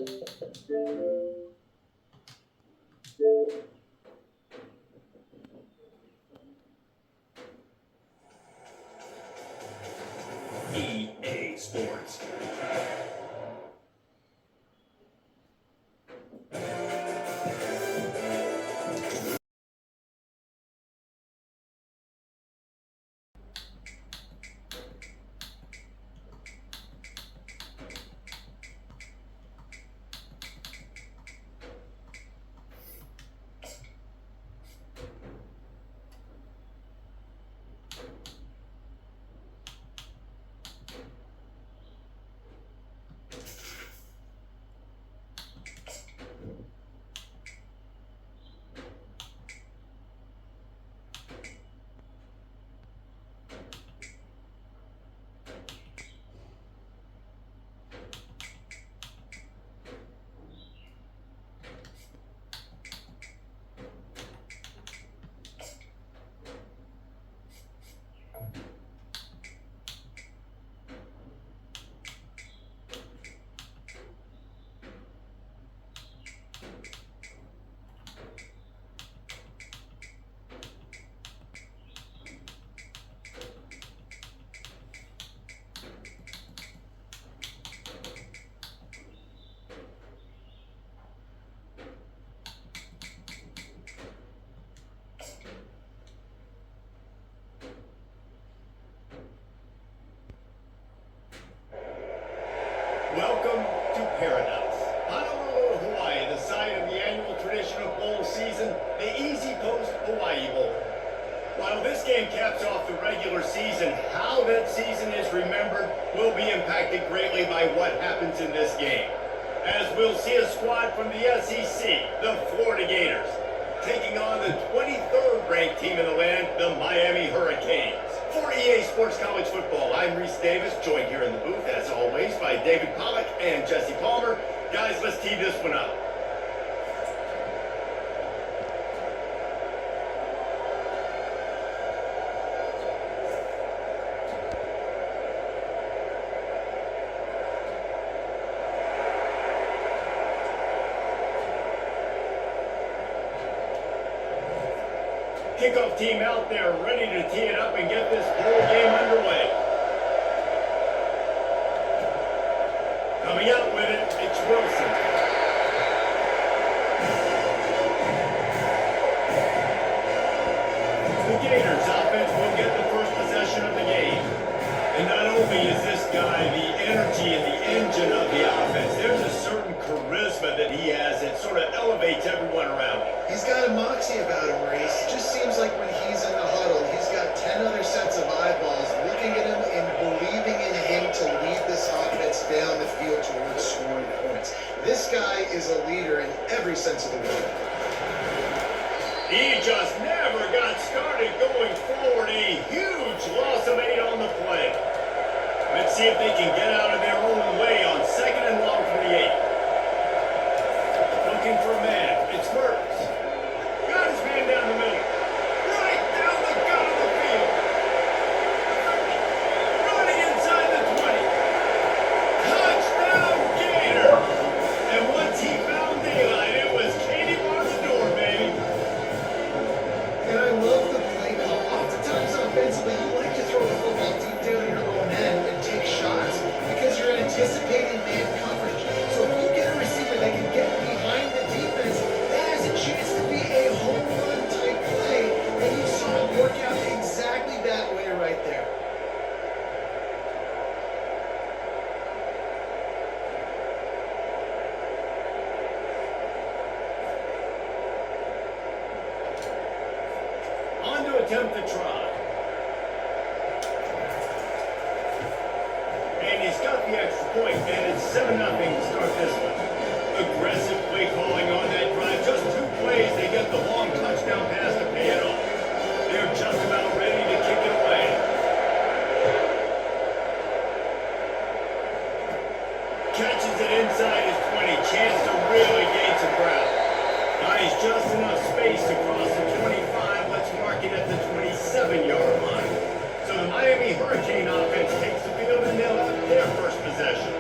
EA Sports. Welcome to paradise. Honolulu, Hawaii, the site of the annual tradition of bowl season, the Easy Post Hawaii Bowl. While this game caps off the regular season, how that season is remembered will be impacted greatly by what happens in this game. As we'll see a squad from the SEC, the Florida Gators, taking on the 23rd ranked team in the land, the Miami Hurricanes. For EA Sports College Football, I'm Reese Davis, joined here in the booth, as always, by David Pollack and Jesse Palmer. Guys, let's tee this one up. Kickoff team out there ready to tee it up and get this bowl game underway. Coming out with it, it's Wilson. The Gators offense will get the first possession of the game. And not only is this guy the energy and the engine of the offense, there's a certain charisma that he has that sort of elevates everyone around him. He's got a moxie about him, Reese. It just seems like when he's in the huddle, he's got 10 other sets of eyeballs looking at him and believing in him to lead this offense down the field towards scoring points. This guy is a leader in every sense of the word. He just never got started going forward. A huge loss of 8 on the play. Let's see if they can get out of their own way on second and long for the 8. Looking for a man. It's Mertz. Got his man down the middle. Right down the gut of the field. Running inside the 20. Touchdown Gator. And once he found daylight, it was Katie bar the door, baby. And I love the play call. Oftentimes offensively, you like to throw the football deep down your own end and take shots because you're anticipating man coverage. So if you get a receiver that can get behind the defense, that has a chance to be a home run type play. And you saw it work out exactly that way right there. On to attempt the try. And he's got the extra point, and it's 7-0 to start this one. Aggressive play calling on that drive. Just 2 plays, they get the long touchdown pass to pay it off. They're just about ready to kick it away. Catches it inside his 20. Chance to really gain some ground. Buys just enough space to cross the 25. Let's mark it at the 27-yard line. So the Miami Hurricane offense takes the field and they'll have their first possession.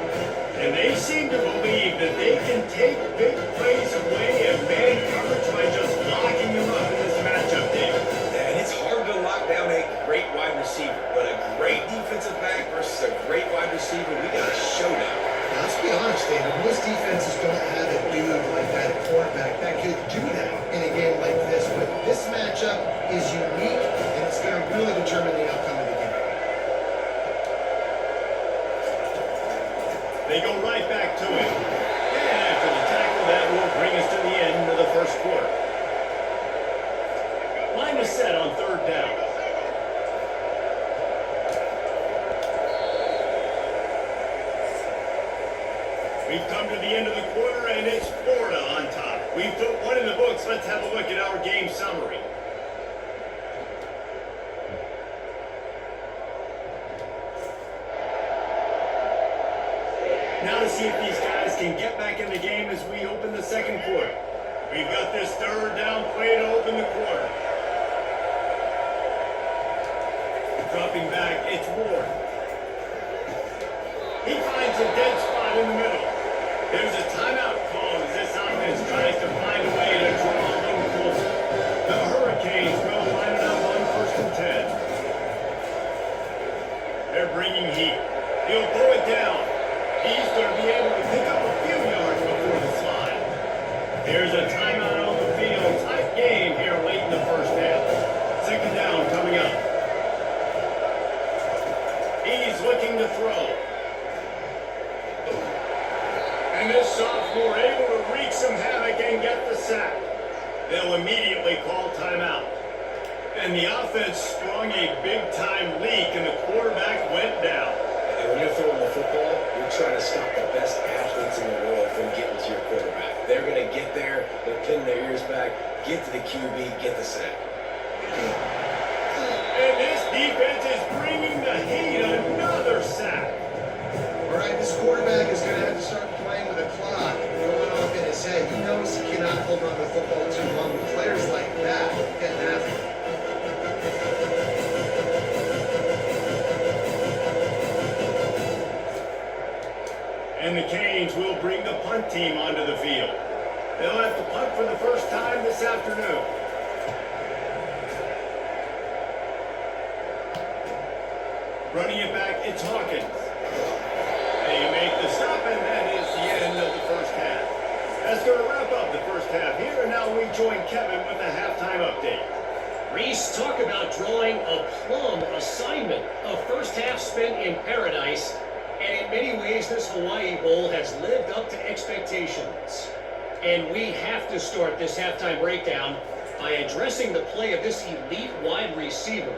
And they seem to believe that they can take big plays away and man coverage by just locking them up in this matchup, David. And it's hard to lock down a great wide receiver, but a great defensive back versus a great wide receiver, we got a showdown. Now, let's be honest, David. Most defenses don't have a dude like that, a quarterback, that could do that in a game like this. But this matchup is unique, and it's going to really determine the outcome of the game. They go right back to it. And after the tackle, that will bring us to the end of the first quarter. Line is set on third down. We've come to the end of the quarter, and it's Florida on top. We've put one in the books. Let's have a look at our game summary. Now to see if these guys can get back in the game as we open the second quarter. We've got this third down play to open the quarter. Dropping back, it's Ward. He finds a dead spot in the middle. There's a timeout call as this offense tries to find a way to draw a little closer. The Hurricanes will line it up on 1st and 10. They're bringing heat. He'll throw it down. He's going to be able to pick up a few yards before the slide. There's a timeout on the field. Tight game here late in the first half. Second down coming up. He's looking to throw. And this sophomore able to wreak some havoc and get the sack. They'll immediately call timeout. And the offense sprung a big-time leak, and the quarterback went down. And when you're throwing the football, you're trying to stop the best athletes in the world from getting to your quarterback. They're going to get there, they're pinning their ears back, get to the QB, get the sack. And this defense is bringing the heat. Another sack. All right, this quarterback is going to have to start playing with a clock going off in his head. He knows he cannot hold on to the football too long. With players like that, getting after him. And the Canes will bring the punt team onto the field. They'll have to punt for the first time this afternoon. Running it back, it's Hawkins. They make the stop, and that is the end of the first half. That's going to wrap up the first half here, and now we join Kevin with a halftime update. Reese, talk about drawing a plum assignment. A first half spent in paradise, and in many ways this Hawaii Bowl has lived up to expectations. And we have to start this halftime breakdown by addressing the play of this elite wide receiver.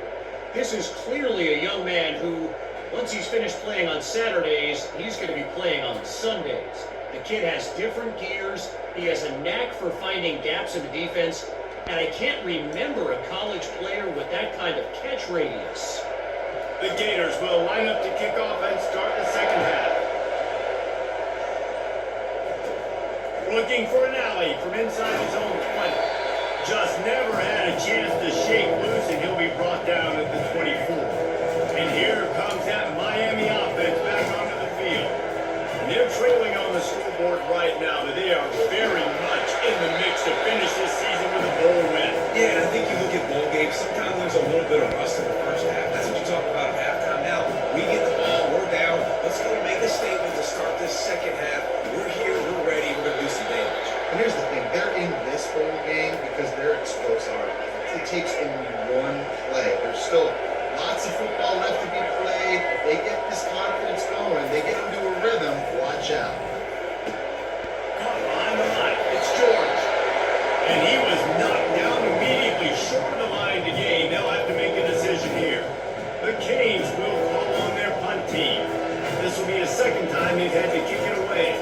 This is clearly a young man who, once he's finished playing on Saturdays, he's going to be playing on Sundays. The kid has different gears. He has a knack for finding gaps in the defense. And I can't remember a college player with that kind of catch radius. The Gators will line up to kick off and start the second half. Looking for an alley from inside his own 20. Just never had a chance to shake loose, and he'll be brought down at the 24. And here comes that Miami offense back onto the field. And they're trailing on the scoreboard right now, but they are very much in the mix to finish this season with a bowl win. Yeah, and I think you look at bowl games, sometimes there's a little bit of rust in the first half. That's what you talk about at halftime. Now, we get the ball, we're down. Let's go make a statement to start this second half. We're here, we're ready, we're going to do some damage. And here's the thing, they're in this bowl game because they're explosive. It takes only one play. There's still lots of football left to be played. If they get this confidence going, they get into a rhythm, watch out. Caught behind the line. It's George. And he was knocked down immediately short of the line to gain. They'll have to make a decision here. The Canes will call on their punt team. This will be the second time they've had to kick it away.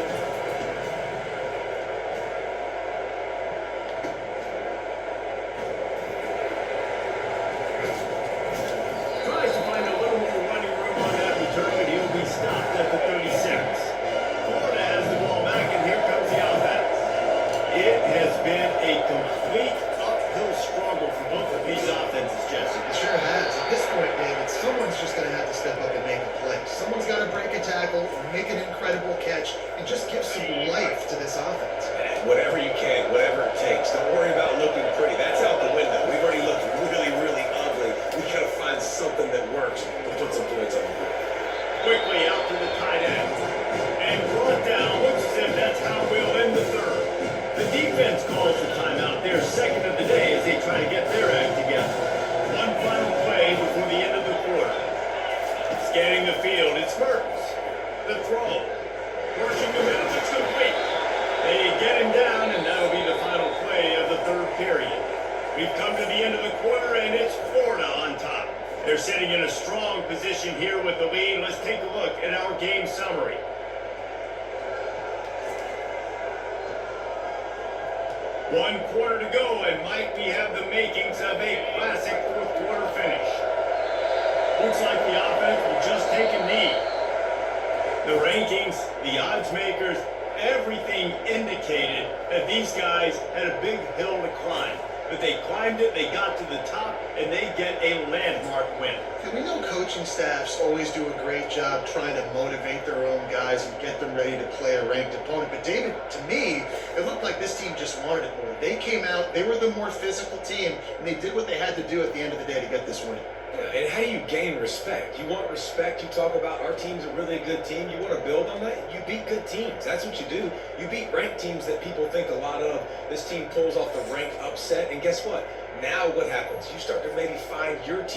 Tries to find a little more running room on that return, but he'll be stopped at the 36. Florida has the ball back, and here comes the offense. It has been a complete give some life to this offense. And whatever you can, whatever it takes. Don't worry about looking pretty. That's out the window. We've already looked really, really ugly. We got to find something that works to put some points on the board. Quickly out to the tight end. And brought down. Looks as if that's how we'll end the third. The defense calls the timeout. Their second of the day as they try to get their act together. One final play before the end of the quarter. Scanning the field, it's Mertens. The throw. Pushing the middle, it's complete. They get him down, and that'll be the final play of the third period. We've come to the end of the quarter, and it's Florida on top. They're sitting in a strong position here with the lead. Let's take a look at our game summary. One quarter to go, and Mike, we have the makings of a classic fourth quarter finish. Looks like the offense will just take a knee. The rankings, the odds makers, everything indicated that these guys had a big hill to climb. But they climbed it, they got to the top, and they get a landmark win. We know coaching staffs always do a great job trying to motivate their own guys and get them ready to play a ranked opponent. But David, to me, it looked like this team just wanted it more. They came out, they were the more physical team, and they did what they had to do at the end of the day to get this win. Yeah, and how do you gain respect? You want respect, you talk about our team's a really good team, you want to build on that, you beat good teams. That's what you do. You beat ranked teams that people think a lot of. This team pulls off the ranked upset, and guess what? Now what happens? You start to maybe find your team.